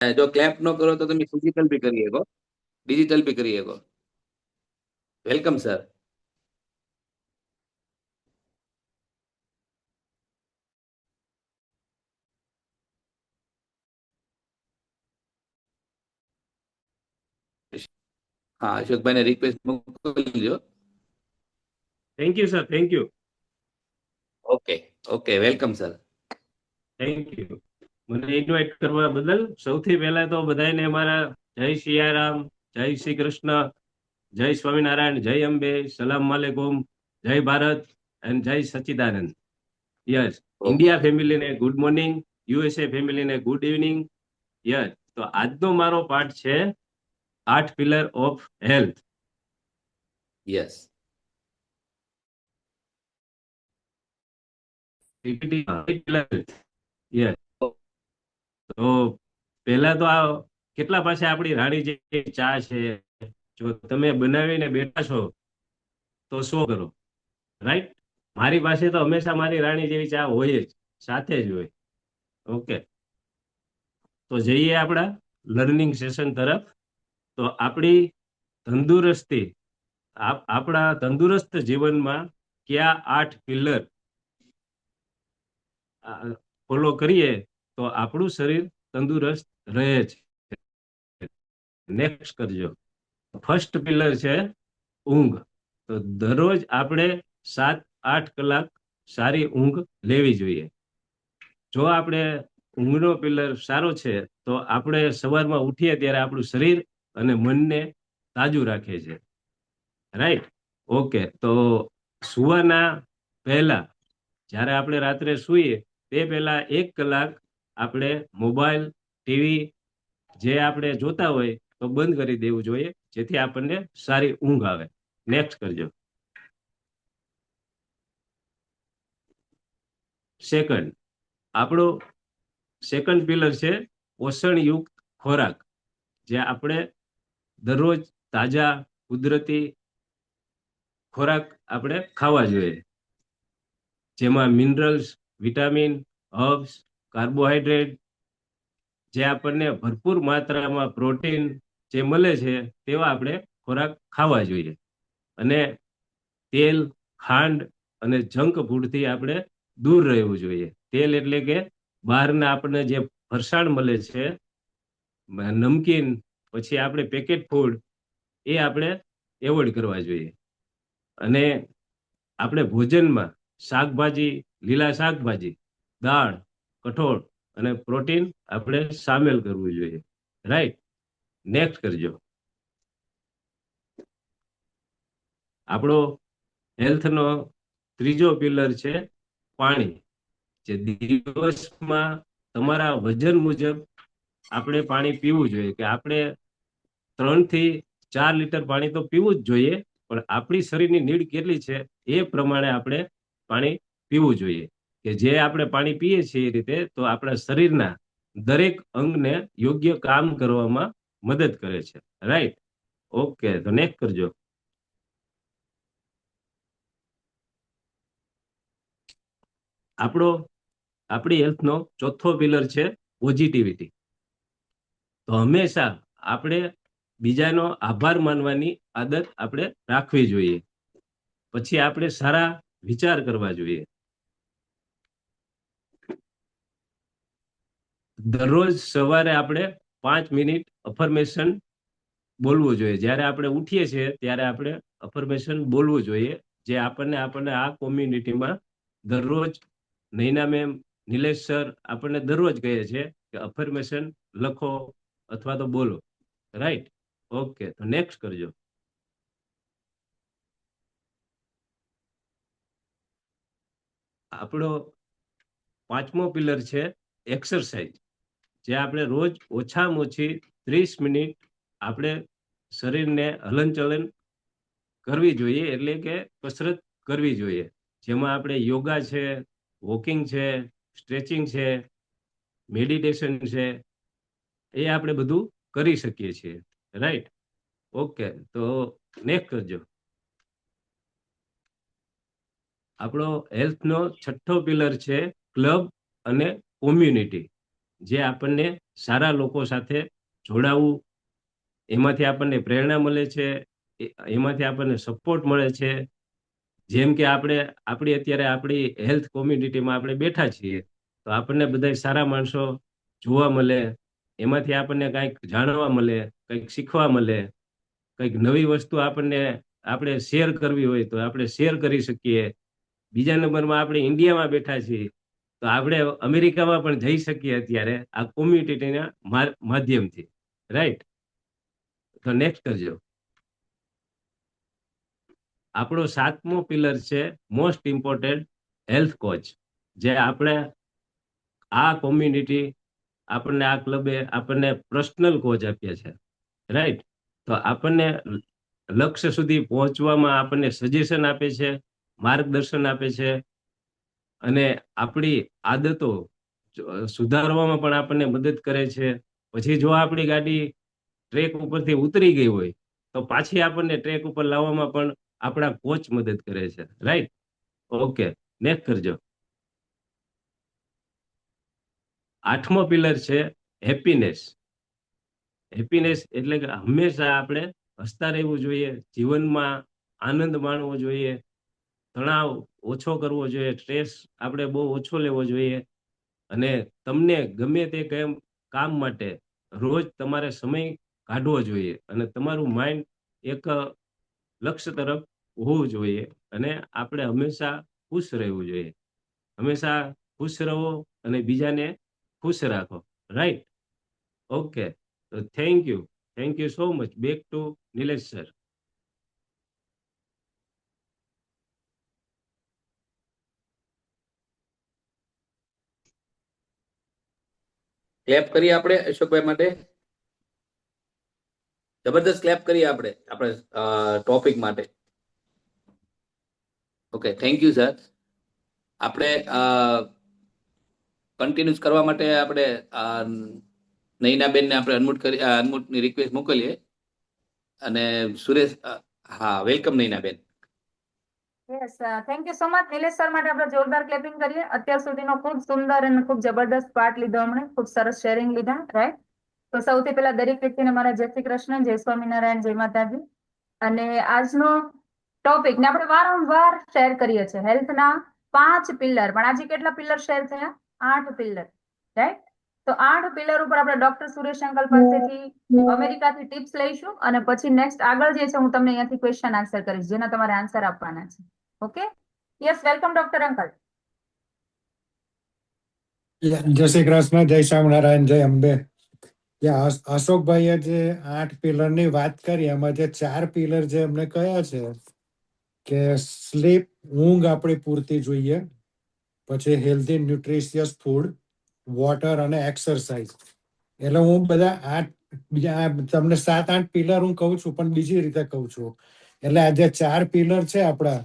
જો ક્લેપ ન કરો તો તમે ફિઝિકલ બી કરી શકો, ડિજિટલ બી કરી શકો. Welcome sir. હા, અશોકભાઈને રિક્વેસ્ટ મોકલજો. Thank you sir, thank you. Okay okay, welcome sir. Thank you મને ઇન્વાઇટ કરવા બદલ. સૌથી પહેલા તો બધાને મારા જય સિયારામ, જય શ્રી કૃષ્ણ, જય સ્વામિનારાયણ, જય અંબે, સલામ વાલેકુમ, જય ભારત એન્ડ જય સચ્ચિદાનંદ. યસ, ઇન્ડિયા ફેમિલીને ગુડ મોર્નિંગ, યુએસએ ફેમિલીને ગુડ ઇવનિંગ. યસ, તો આજનો મારો પાઠ છે 8 pillar of health. Yes. Yes, તો પહેલા તો આ કેટલા પાસે આપણી રાણી જે ચા છે, જો તમે બનાવીને બેઠા છો તો શું કરો, રાઈટ? મારી પાસે તો હંમેશા મારી રાણી જેવી ચા હોય જ, સાથે જ હોય. ઓકે, તો જઈએ આપણા લર્નિંગ સેશન તરફ. તો આપણી તંદુરસ્તી, આપણા તંદુરસ્ત જીવનમાં કયા 8 પિલર ફોલો કરીએ તો આપણું શરીર તંદુરસ્ત રહે છે. નેક્સ્ટ કરજો. ફર્સ્ટ પિલર છે ઊંઘ. તો દરરોજ આપણે 7-8 કલાક સારી ઊંઘ લેવી જોઈએ. જો આપણે ઊંઘનો પિલર સારો છે તો આપણે સવારમાં ઉઠીએ ત્યારે આપણું શરીર અને મનને તાજું રાખે છે, રાઈટ? ઓકે, તો સુવાના પહેલા, જ્યારે આપણે રાત્રે સૂઈએ તે પહેલા 1 કલાક આપણે મોબાઈલ, ટીવી જે આપણે જોતા હોય તો બંધ કરી દેવું જોઈએ, જેથી આપણને સારી ઊંઘ આવે. નેક્સ્ટ કરજો. સેકન્ડ, આપણો સેકન્ડ પિલર છે પોષણયુક્ત ખોરાક. જે આપણે દરરોજ તાજા કુદરતી ખોરાક આપણે ખાવા જોઈએ, જેમાં મિનરલ્સ, વિટામિન, હર્બ્સ, કાર્બોહાઈડ્રેટ, જે આપણને ભરપૂર માત્રામાં પ્રોટીન જે મળે છે તેવા આપણે ખોરાક ખાવા જોઈએ. અને તેલ, ખાંડ અને જંક ફૂડથી આપણે દૂર રહેવું જોઈએ. તેલ એટલે કે બહારના આપણને જે ફરસાણ મળે છે, નમકીન, પછી આપણે પેકેટ ફૂડ, એ આપણે એવોર્ડ કરવા જોઈએ. અને આપણે ભોજનમાં શાકભાજી, લીલા શાકભાજી, દાળ, કઠોળ અને પ્રોટીન આપણે સામેલ કરવું જોઈએ, રાઈટ? નેક્સ્ટ કરજો. આપણો હેલ્થનો ત્રીજો પિલર છે પાણી. જે દિવસમાં તમારા વજન મુજબ આપણે પાણી પીવું જોઈએ. કે આપણે 3 થી 4 લીટર પાણી તો પીવું જ જોઈએ, પણ આપણી શરીરની નીડ કેટલી છે એ પ્રમાણે આપણે પાણી પીવું જોઈએ. કે જે આપણે પાણી પીએ છીએ એ રીતે તો આપણા શરીરના દરેક અંગને યોગ્ય કામ કરવામાં મદદ કરે છે, રાઈટ? ઓકે, તો નેક્સ્ટ કરજો. આપણી હેલ્થનો ચોથો પિલર છે પોઝિટિવિટી. તો હંમેશા આપણે બીજાનો આભાર માનવાની આદત આપણે રાખવી જોઈએ. પછી આપણે સારા વિચાર કરવા જોઈએ. દરરોજ સવારે આપણે 5 મિનિટ અફર્મેશન બોલવું જોઈએ. જ્યારે આપણે ઉઠીએ છીએ ત્યારે આપણે અફર્મેશન બોલવું જોઈએ, જે આપણને આ કોમ્યુનિટીમાં દરરોજ નૈના મેમ, નિલેશ સર આપણને દરરોજ કહે છે કે અફર્મેશન લખો અથવા તો બોલો, રાઈટ? ઓકે, તો નેક્સ્ટ કરજો. આપણો પાંચમો પિલર છે એક્સરસાઇઝ. જે આપણે રોજ ઓછામાં ઓછી 30 મિનિટ આપણે શરીરને હલનચલન કરવી જોઈએ, એટલે કે કસરત કરવી જોઈએ. જેમાં આપણે યોગા છે, વોકિંગ છે, સ્ટ્રેચિંગ છે, મેડિટેશન છે, એ આપણે બધું કરી શકીએ છીએ, રાઈટ? ઓકે, તો નેક્સ્ટ કરજો. આપણો હેલ્થનો છઠ્ઠો પિલર છે ક્લબ અને કોમ્યુનિટી. જે આપણને સારા લોકો સાથે જોડાવું, એમાંથી આપણને પ્રેરણા મળે છે, એમાંથી આપણને સપોર્ટ મળે છે. જેમ કે આપણી અત્યારે આપણી હેલ્થ કોમ્યુનિટીમાં આપણે બેઠા છીએ, તો આપણને બધા સારા માણસો જોવા મળે, એમાંથી આપણને કંઈક જાણવા મળે, કંઈક શીખવા મળે, કંઈક નવી વસ્તુ આપણે શેર કરવી હોય તો આપણે શેર કરી શકીએ. બીજા નંબરમાં આપણે ઇન્ડિયામાં બેઠા છીએ, તો આપણે અમેરિકામાં પણ જઈ શકીએ અત્યારે આ કોમ્યુનિટીના માધ્યમથી. રાઈટ? તો નેક્સ્ટ કરજો. આપણો 7મો પિલર છે મોસ્ટ ઇમ્પોર્ટન્ટ, હેલ્થ કોચ. જે આપણે આ કોમ્યુનિટી, આપણને આ ક્લબે આપણને પર્સનલ કોચ આપ્યા છે. રાઈટ? તો આપણને લક્ષ્ય સુધી પહોંચવામાં આપણને સજેશન આપે છે, માર્ગદર્શન આપે છે, અને આપણી આદતો સુધારવામાં પણ આપણને મદદ કરે છે. પછી જો આપણી ગાડી ટ્રેક ઉપરથી ઉતરી ગઈ હોય તો પાછી આપણને ટ્રેક ઉપર લાવવામાં પણ આપણા કોચ મદદ કરે છે. રાઈટ? ઓકે, નેક્સ્ટ કરજો. 8મો પિલર છે હેપીનેસ. હેપીનેસ એટલે કે હંમેશા આપણે હસતા રહેવું જોઈએ, જીવનમાં આનંદ માણવો જોઈએ, તણાવ ઓછો કરવો જોઈએ, સ્ટ્રેસ આપણે બહુ ઓછો લેવો જોઈએ, અને તમને ગમે તે કામ માટે રોજ તમારે સમય કાઢવો જોઈએ, અને તમારું માઇન્ડ એક લક્ષ્ય તરફ હોવું જોઈએ, અને આપણે હંમેશા ખુશ રહેવું જોઈએ. હંમેશા ખુશ રહો અને બીજાને ખુશ રાખો. રાઈટ? ઓકે, તો thank you so much. Back to Nilesh sir. Clap કરીએ આપણે અશોકભાઈ માટે. જબરદસ્ત ક્લેપ કરીએ આપણે ટોપિક માટે. Okay, thank you sir. આપણે કન્ટિન્યુઅસ કરવા માટે આપણે નૈનાબેનને આપણે અનમ્યુટની રિક્વેસ્ટ મોકલીએ. અને સુરેશ, હા, welcome Nainaben. Yes, thank you so much Nilesh sir. માટે આપણે જોરદાર ક્લેપિંગ કરીએ. અત્યાર સુધીનો ખૂબ સુંદર અને ખૂબ જબરદસ્ત પાર્ટ લીધો અમને, ખૂબ સરસ શેરિંગ લીધા. રાઈટ? તો સૌથી પહેલા દરેક વ્યક્તિને મારા જય શ્રી કૃષ્ણ, જય સ્વામિનારાયણ, જય માતાજી. અને આજનો ટોપિક ને આપણે વારંવાર શેર કરીએ છીએ, હેલ્થના 5 પિલર. પણ આજે કેટલા પિલર શેર થયા? 8 પિલર. રાઈટ? તો 8 પિલર ઉપર આપણે ડોક્ટર સુરેશ અંકલ પાસેથી અમેરિકાથી ટિપ્સ લઈશું, અને પછી નેક્સ્ટ આગળ જે છે હું તમને અહીંયાથી ક્વેશ્ચન આન્સર કરીશ, જેના તમારે આન્સર આપવાના છે. Okay? Yes, welcome doctor uncle. જય શ્રી કૃષ્ણ, જય સ્વામિનારાયણ, જય અંબે. અશોકભાઈએ જે 8 પિલર ની વાત કરી, એમાં જે 4 પિલર જે એમને કયા છે કે સ્લીપ, ઊંઘ આપણી પૂરતી જોઈએ, પછી હેલ્ધી ન્યુટ્રિશિયસ ફૂડ, વોટર અને એક્સરસાઇઝ. એટલે હું બધા તમને 7-8 પિલર હું કહું છું, પણ બીજી રીતે કહું છું. એટલે આ જે 4 પિલર છે આપણા,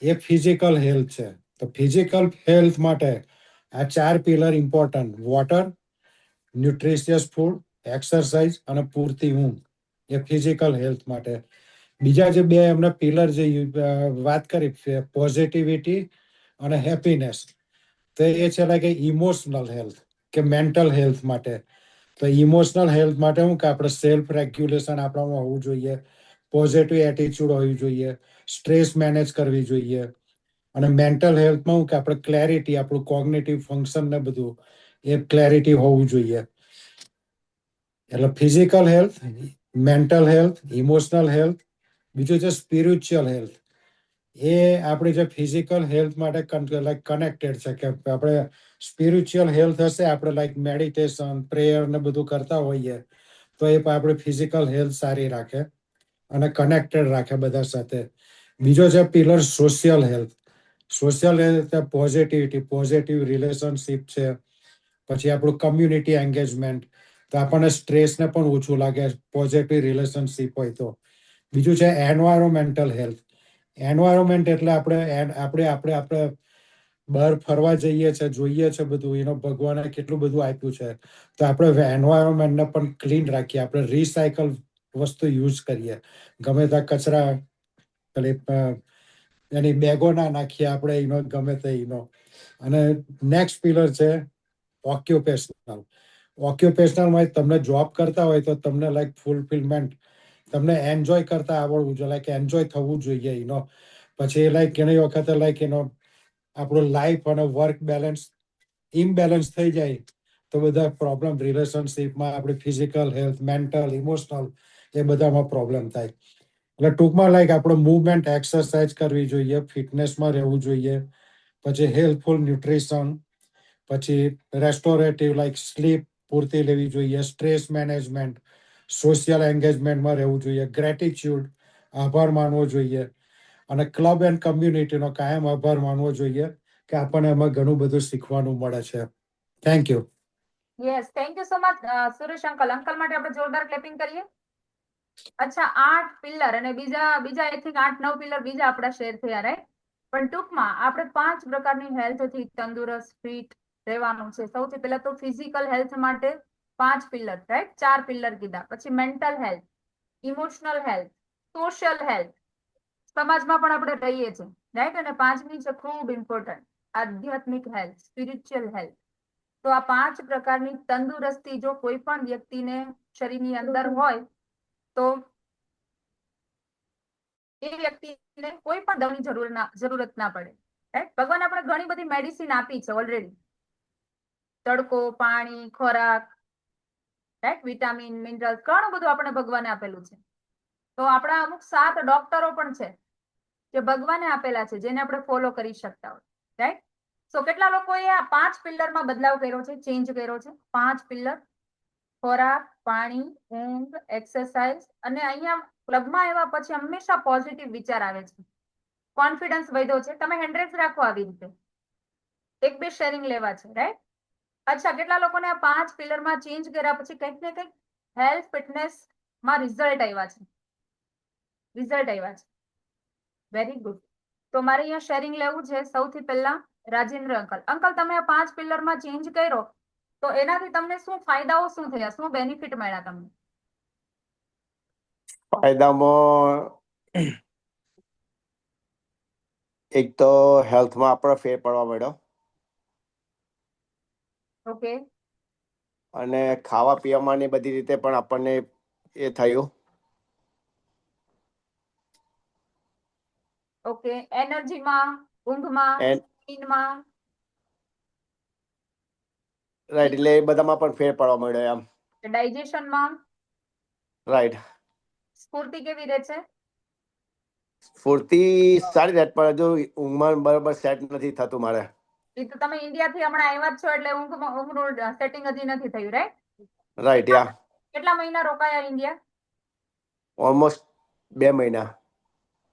એ ફિઝિકલ હેલ્થ છે. તો ફિઝિકલ હેલ્થ માટે આ 4 pillar important: water, nutritious food, exercise અને પૂરતી ઊંઘ. એ ફિઝિકલ હેલ્થ માટે. બીજા જે 2 એમને પિલર જે વાત કરી, પોઝિટિવિટી અને હેપીનેસ, તો એ છે કે ઇમોશનલ હેલ્થ કે મેન્ટલ હેલ્થ માટે. તો ઇમોશનલ હેલ્થ માટે હું કે આપણે સેલ્ફ રેગ્યુલેશન આપણામાં હોવું જોઈએ, પોઝિટિવ એટીટ્યુડ હોવી જોઈએ, સ્ટ્રેસ મેનેજ કરવી જોઈએ. અને મેન્ટલ હેલ્થમાં હું કે આપણે ક્લેરિટી, આપણું કોગ્નિટિવ ફંક્શન ને બધું એ ક્લેરિટી હોવું જોઈએ. એટલે physical health, mental health, emotional health. બીજું છે સ્પિરિચ્યુઅલ હેલ્થ. એ આપણે જે ફિઝિકલ હેલ્થ માટે કનેક્ટેડ છે, કે આપણે સ્પિરિચ્યુઅલ હેલ્થ હશે, આપણે લાઈક મેડિટેશન, પ્રેયર ને બધું કરતા હોઈએ, તો એ આપણે ફિઝિકલ હેલ્થ સારી રાખે અને કનેક્ટેડ રાખે બધા સાથે. બીજો છે pillar social health. Social health positive relationship છે, પછી આપણું કમ્યુનિટી એન્ગેજમેન્ટ, તો આપણને સ્ટ્રેસને પણ ઓછું લાગે પોઝિટિવ રિલેશનશિપ હોય તો. બીજું છે એન્વાયરોમેન્ટલ હેલ્થ. એન્વાયરોમેન્ટ એટલે આપણે બહાર ફરવા જઈએ છીએ, જોઈએ છે બધું, એનો ભગવાને કેટલું બધું આપ્યું છે, તો આપણે એન્વાયરોમેન્ટને પણ ક્લીન રાખીએ, આપણે રિસાયકલ વસ્તુ યુઝ કરીએ. ગમે ત્યાં કચરા એની બેગો ના નાખીએ આપણે, એનો ગમે તે એનો. અને નેક્સ્ટ પિલર છે ઓક્યુપેશનલમાં તમને જોબ કરતા હોય તો તમને લાઈક ફૂલફિલમેન્ટ, તમને એન્જોય કરતા આવડવું જોઈએ, લાઈક એન્જોય થવું જોઈએ પછી લાઈક ઘણી વખતે લાઈક આપણું લાઈફ અને વર્ક બેલેન્સ ઇમ્બેલેન્સ થઈ જાય તો બધા પ્રોબ્લેમ રિલેશનશીપમાં, આપણી ફિઝિકલ હેલ્થ, મેન્ટલ, ઇમોશનલ એ બધામાં પ્રોબ્લેમ થાય. એટલે ટૂંકમાં લાઈક આપણે મૂવમેન્ટ, એક્સરસાઇઝ કરવી જોઈએ, ફિટનેસમાં રહેવું જોઈએ, પછી હેલ્થફુલ ન્યુટ્રિશન, પછી રેસ્ટોરેટિવ લાઈક સ્લીપ પૂરતી લેવી જોઈએ, સ્ટ્રેસ મેનેજમેન્ટ, સોશિયલ એન્ગેજમેન્ટમાં રહેવું જોઈએ, ગ્રેટિટ્યુડ આભાર માનવો જોઈએ, અને ક્લબ એન્ડ કમ્યુનિટીનો કાયમ આભાર માનવો જોઈએ કે આપણને એમાં ઘણું બધું શીખવાનું મળે છે. Thank you. Yes, thank you so much Suresh uncle. Uncle માટે આપણે જોરદાર ક્લેપિંગ કરીએ. અચ્છા, 8 પિલર અને બીજા આઈ થિંક 8-9 પિલર બીજા આપણા શેર થયા, રાઈટ? પણ ટૂંકમાં આપણે 5 પ્રકારની હેલ્થથી તંદુરસ્ત, ફિટ રહેવાનું છે. સૌથી પહેલા તો ફિઝિકલ હેલ્થ માટે 5 પિલર, રાઈટ? 4 પિલર કીધા. પછી mental health, emotional health, social health, સમાજમાં પણ આપણે રહીએ છીએ, રાઈટ? અને 5મી છે ખૂબ ઇમ્પોર્ટન્ટ, આધ્યાત્મિક હેલ્થ, સ્પિરિચ્યુઅલ હેલ્થ. તો આ 5 પ્રકારની તંદુરસ્તી જો કોઈ પણ વ્યક્તિને શરીરની અંદર હોય તો એ વ્યક્તિને કોઈ પણ દવાની જરૂરત ના પડે, રાઈટ? ભગવાન આપણે ઘણી બધી મેડિસિન આપી છે ઓલરેડી. તડકો, પાણી, ખોરાક, રાઈટ? વિટામિન, મિનરલ્સ, ઘણું બધું આપણે ભગવાને આપેલું છે. તો આપણા અમુક 7 ડોક્ટરો પણ છે જે ભગવાને આપેલા છે, જેને આપણે ફોલો કરી શકતા હોય, રાઈટ? સો કેટલા લોકોએ આ 5 પિલરમાં બદલાવ કર્યો છે, ચેન્જ કર્યો છે? 5 પિલર: ખોરાક, પાણી, ઊંઘ, એક્સરસાઇઝ. અને અહીંયા ક્લબમાં આવ્યા પછી હંમેશા પોઝિટિવ વિચાર આવે છે, કોન્ફિડન્સ વધ્યો છે. તમે હેન્ડ્રેસ રાખો આવી રીતે, 1-2 શેરિંગ લેવા છે, રાઈટ? અચ્છા, કેટલા લોકોને આ 5 પિલરમાં ચેન્જ કર્યા પછી કંઈક ને કંઈક હેલ્થ, ફિટનેસ માં રિઝલ્ટ આવ્યા છે? Very good. તો મારે અહીંયા શેરિંગ લેવું છે. સૌથી પહેલા રાજેન્દ્ર અંકલ. અંકલ, તમે આ 5 પિલરમાં ચેન્જ કર્યો તો એનાથી તમને શું ફાયદાઓ શું થયા, શું બેનિફિટ મળ્યા તમને? ફાયદામાં એક તો હેલ્થમાં આપણો ફેર પડવા માંડ્યો, ઓકે, અને ખાવા પીવામાં ને બધી રીતે પણ આપણને એ થયું. ઓકે. એનર્જીમાં, ઊંઘમાં, એન્ડ નીંદમાં, રાઈટ, એટલે એ બધામાં પણ ફેર પડવા માંડ્યો એમ. ડાયજેશનમાં, રાઈટ. સ્ફૂર્તિ કેવી રહે છે? સ્ફૂર્તિ સારી રહે, પણ હજુ ઊંઘમાં બરાબર સેટ નથી થતું મારે. એ તો તમે ઇન્ડિયાથી હમણાં આવ્યા જ છો એટલે ઊંઘનું સેટિંગ હજી નથી થયું, રાઈટ? રાઈટ, યા. કેટલા મહિના રોકાયા ઇન્ડિયા? ઓલમોસ્ટ 2 મહિના.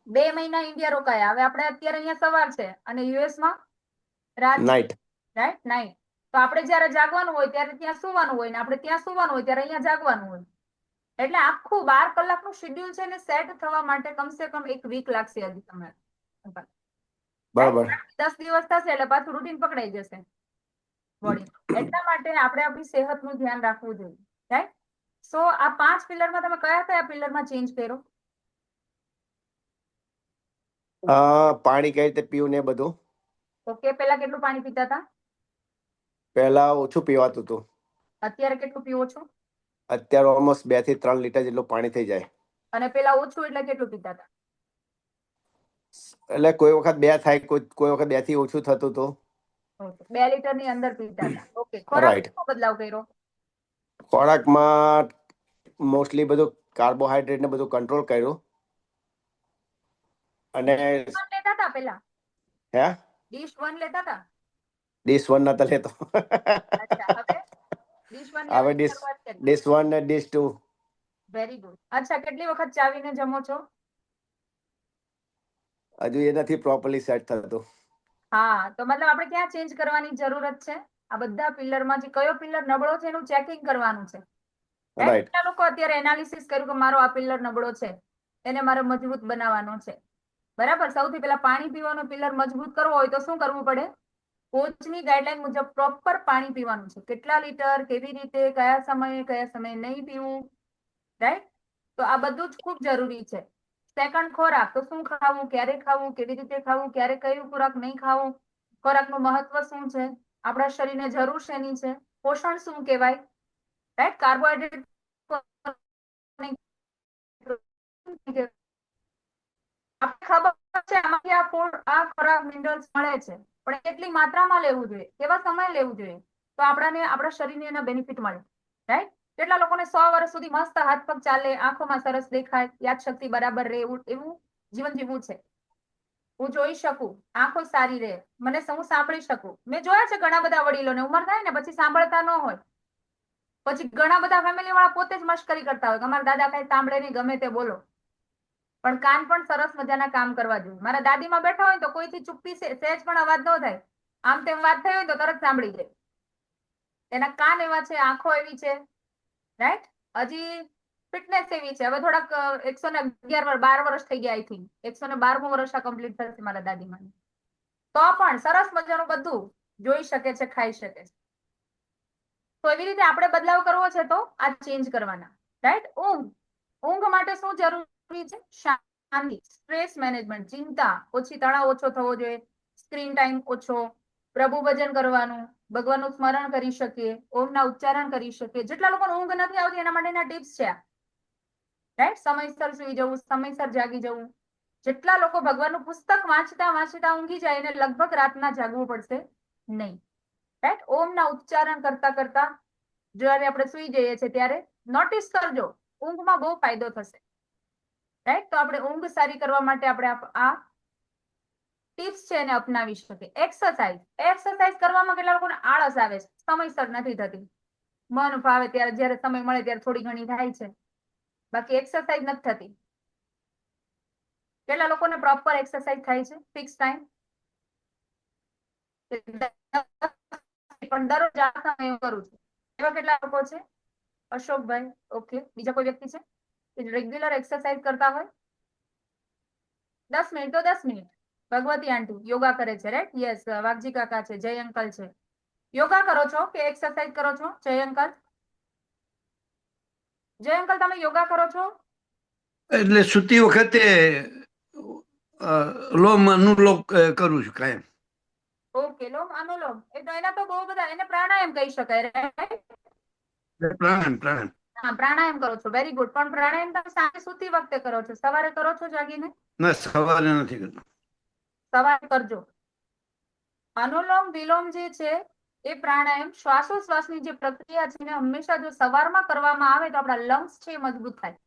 2 મહિના ઇન્ડિયા રોકાયા. હવે આપણે અત્યારે અહીંયા સવાર છે અને યુએસમાં રાત, નાઇટ. રાઈટ? નાઈટ. તો આપણે જ્યારે જાગવાનું હોય ત્યારે ત્યાં સુવાનું હોય, ને આપણે ત્યાં સુવાનું હોય ત્યારે અહીંયા જાગવાનું હોય. એટલે આખું 12 કલાકનું શેડ્યુલ છે ને સેટ થવા માટે કમસે કમ 1 વીક લાગશે હજી તમારે. બરાબર. 10 દિવસ થશે એટલે પાછું રૂટીન પકડાઈ જશે બોડી. એટલા માટે આપણે આપણી સેહતનું ધ્યાન રાખવું જોઈએ, રાઈટ? સો આ 5 પિલરમાં તમે કયા પિલરમાં ચેન્જ કર્યો? પાણી કઈ રીતે પીવું ને એ બધું. ઓકે. પહેલા કેટલું પાણી પીતા હતા? પહેલા ઓછું પીવાતું હતું, અત્યારે કેટલું પીવો છો? અત્યારે ઓલમોસ્ટ 2 થી 3 લીટર જેટલું પાણી થઈ જાય. અને પેલા ઓછું એટલે કેટલું પીતા હતા? એટલે કોઈ વખત 2 થાય, કોઈ વખત 2 થી ઓછું થતું હતું. 2 લીટરની અંદર પીતા હતા. ઓકે. ખોરાકમાં બદલાવ કર્યો? ખોરાકમાં મોસ્ટલી બધું કાર્બોહાઈડ્રેટ ને બધું કંટ્રોલ કર્યું. અને લેતા હતા પેલા? હે, ડીશ 1 લેતા હતા? ડીશ 1 નતો લેતો. અચ્છા, હવે ડીશ 1 હવે લેવાની શરૂઆત કરી. ડીશ 1 ને ડીશ 2. Very good. અચ્છા, કેટલી વખત ચાવીને જમો છો? હજુ એ નથી પ્રોપરલી સેટ થતું. હા, તો મતલબ આપણે ક્યાં ચેન્જ કરવાની જરૂરત છે? આ બધા પિલરમાંથી કયો પિલર નબળો છે એનું ચેકિંગ કરવાનું છે. રાઈટ. કેટલા લોકો અત્યારે એનાલિસિસ કર્યું કે મારો આ પિલર નબળો છે, એને મારે મજબૂત બનાવવાનો છે, બરાબર? સૌથી પહેલા પાણી પીવાનો પિલર મજબૂત કરવો હોય તો શું કરવું પડે? કોચની ગાઈડલાઈન મુજબ પ્રોપર પાણી પીવાનું છે. કેટલા લીટર, કેવી રીતે, કયા સમયે નહીં પીવું, રાઈટ? તો આ બધું જ ખૂબ જરૂરી છે. સેકન્ડ, ખોરાક. તો શું ખાવું, ક્યારે ખાવું, કેવી રીતે ખાવું, ક્યારે કયું ખોરાક નહીં ખાવું, ખોરાકનું મહત્વ શું છે, આપણા શરીરને જરૂર શેની છે, પોષણ શું કહેવાય, રાઈટ? કાર્બોહાઈડ્રેટ આપણે ખબર છે આમાંથી આ ખોરાક મિનરલ્સ મળે છે, પણ કેટલી માત્રામાં લેવું જોઈએ, કેવા સમય લેવું જોઈએ, તો આપણા શરીરને એના બેનિફિટ મળે, રાઈટ? કેટલા લોકોને 100 વર્ષ સુધી મસ્ત હાથ પગ ચાલે, આંખોમાં સરસ દેખાય, યાદશક્તિ બરાબર રહે, એવું જીવન જીવવું છે. હું જોઈ શકું, આંખો સારી રહે, હું સાંભળી શકું. મેં જોયા છે ઘણા બધા વડીલોને ઉંમર થાય ને પછી સાંભળતા ન હોય, પછી ઘણા બધા ફેમિલી વાળા પોતે જ મશ્કરી કરતા હોય કે અમારા દાદા કઈ સાંભળે નહીં, ગમે તે બોલો. પણ કાન પણ સરસ મજાના કામ કરવા જોઈએ. મારા દાદીમાં બેઠા હોય તો કોઈથી ચૂપતી સહેજ પણ અવાજ ન થાય, આમ તેમ વાત થઈ હોય તો તરત સાંભળી જાય. એના કાન એવા છે, આંખો એવી છે, રાઈટ? હજી ફિટનેસ એવી છે. હવે થોડાક 111-12 વર્ષ થઈ ગયા, આઈ થિંક 112મું વર્ષ આ કમ્પ્લીટ થશે મારા દાદીમાં. તો પણ સરસ મજાનું બધું જોઈ શકે છે, ખાઈ શકે છે. તો એવી રીતે આપણે બદલાવ કરવો છે તો આ ચેન્જ કરવાના, રાઈટ? ઊંઘ માટે શું જરૂરી છે? શાંતિ, સ્ટ્રેસ મેનેજમેન્ટ, ચિંતા ઓછી, તણાવ ઓછો થવો જોઈએ, સ્ક્રીન ટાઈમ ઓછો, પ્રભુ ભજન કરવાનું, ભગવાનનું સ્મરણ કરી શકીએ, ઓમના ઉચ્ચારણ કરી શકીએ. જેટલા લોકોને ઊંઘ નથી આવતી એના માટેના ટિપ્સ છે, રાઈટ? સમયસર સુઈ જવું, સમયસર જાગી જવું. જેટલા લોકો ભગવાનનું પુસ્તક વાંચતા ઊંઘી જાય એને લગભગ રાતના જાગવું પડશે નહીં, રાઈટ? ઓમના ઉચ્ચારણ કરતા જ્યારે આપણે સુઈ જઈએ છીએ ત્યારે નોટિસ કરજો, ઊંઘમાં બહુ ફાયદો થશે, રાઈટ? તો આપણે ઊંઘ સારી કરવા માટે આપણે આ ટિપ્સ છે એને અપનાવી શકીએ. એક્સરસાઇઝ કરવામાં કેટલા લોકોને આળસ આવે છે, સમયસર નથી થતી. મન ફાવે ત્યારે, જ્યારે સમય મળે ત્યારે થોડી ઘણી થાય છે, બાકી એક્સરસાઇઝ નથી થતી. કેટલા લોકોને પ્રોપર એક્સરસાઇઝ થાય છે, ફિક્સ ટાઈમ? પણ દરરોજ આ સમય હું કરું છું, એવા કેટલા લોકો છે? અશોકભાઈ, ઓકે. બીજા કોઈ વ્યક્તિ છે રેગ્યુલર એક્સરસાઇઝ કરતા હોય? 10 મિનિટ તો 10 મિનિટ. ભગવતી આંટી યોગા કરે છે, રાઈટ? યસ. વાઘજી કાકા છે, જય અંકલ છે. યોગા કરો છો કે એક્સરસાઇઝ કરો છો? જય અંકલ, તમે યોગા કરો છો? એટલે સૂતી વખતે લોમ અનુલોમ કરું છું કાયમ. ઓકે, લોમ અનુલોમ. એ તો એના તો બહુ બધા, એને પ્રાણાયામ કહી શકાય, રાઈટ? પ્રાણાયામ. હા, પ્રાણાયામ કરો છો, વેરી ગુડ. પણ પ્રાણાયામ તમે સાંજે સૂતી વખતે કરો છો, સવારે કરો છો જાગીને? ના, સવારે નથી કરતો. સવારે કરજો. અનુલોમ વિલોમ જે છે એ પ્રાણાયામ શ્વાસોશ્વાસની જે પ્રક્રિયા છે એને હંમેશા જો સવારમાં કરવામાં આવે તો આપણા લંગ્સ છે એ મજબૂત થાય.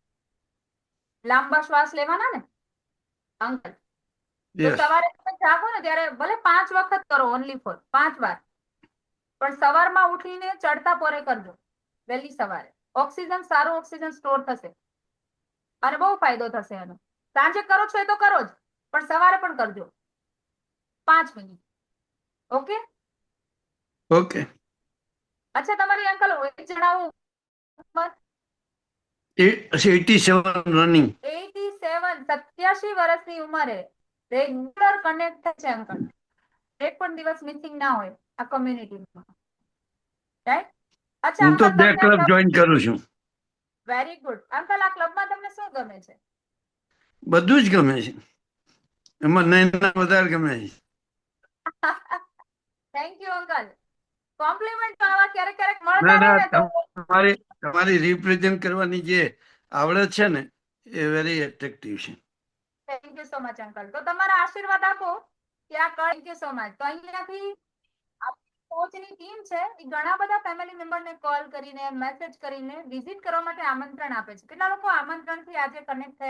લાંબા શ્વાસ લેવાના ને અંકલ, તો સવારે તમે જાગો ને ત્યારે ભલે 5 વખત કરો, ઓનલી ફોર 5 વાર, પણ સવારમાં ઉઠીને ચડતા પોરે કરજો, વહેલી સવારે. ઓક્સિજન, સારું ઓક્સિજન સ્ટોર થશે અને બહુ ફાયદો થશે એનો. સાંજે કરો છો એ તો કરો જ, પણ સવારે પણ કરજો 5 મિનિટ. ઓકે. અચ્છા, તમારી અંકલ વેઇટ જણાવું. 87 રનિંગ. 87 વર્ષની ઉંમરે રેગ્યુલર કનેક્ટ છે અંકલ. એક પણ દિવસ મિસિંગ ના હોય આ કમ્યુનિટીમાં, રાઈટ? અચ્છા હું તો અંકલ, 2 ક્લબ જોઈન કરું છું. Very good. અંકલ, આ ક્લબમાં તમને શું ગમે છે? બધું જ ગમે છે. એમાં નૈના વધારે ગમે છે. Thank you uncle. કોમ્પ્લિમેન્ટ આવા ક્યારેક મળતા રહે ને તો તમારી રિપ્રેઝેન્ટ કરવાની જે આવડત છે ને એ વેરી એટ્રેક્ટિવ છે. Thank you so much uncle. તો તમારા આશીર્વાદ આપો કે આ થેન્ક યુ સો મચ. તો અહીંયાથી કોચની ટીમ છે એ ઘણા બધા ફેમિલી મેમ્બરને કોલ કરીને, મેસેજ કરીને વિઝિટ કરવા માટે આમંત્રણ આપે છે. કેટલા લોકો આમંત્રણથી આજે કનેક્ટ થયા?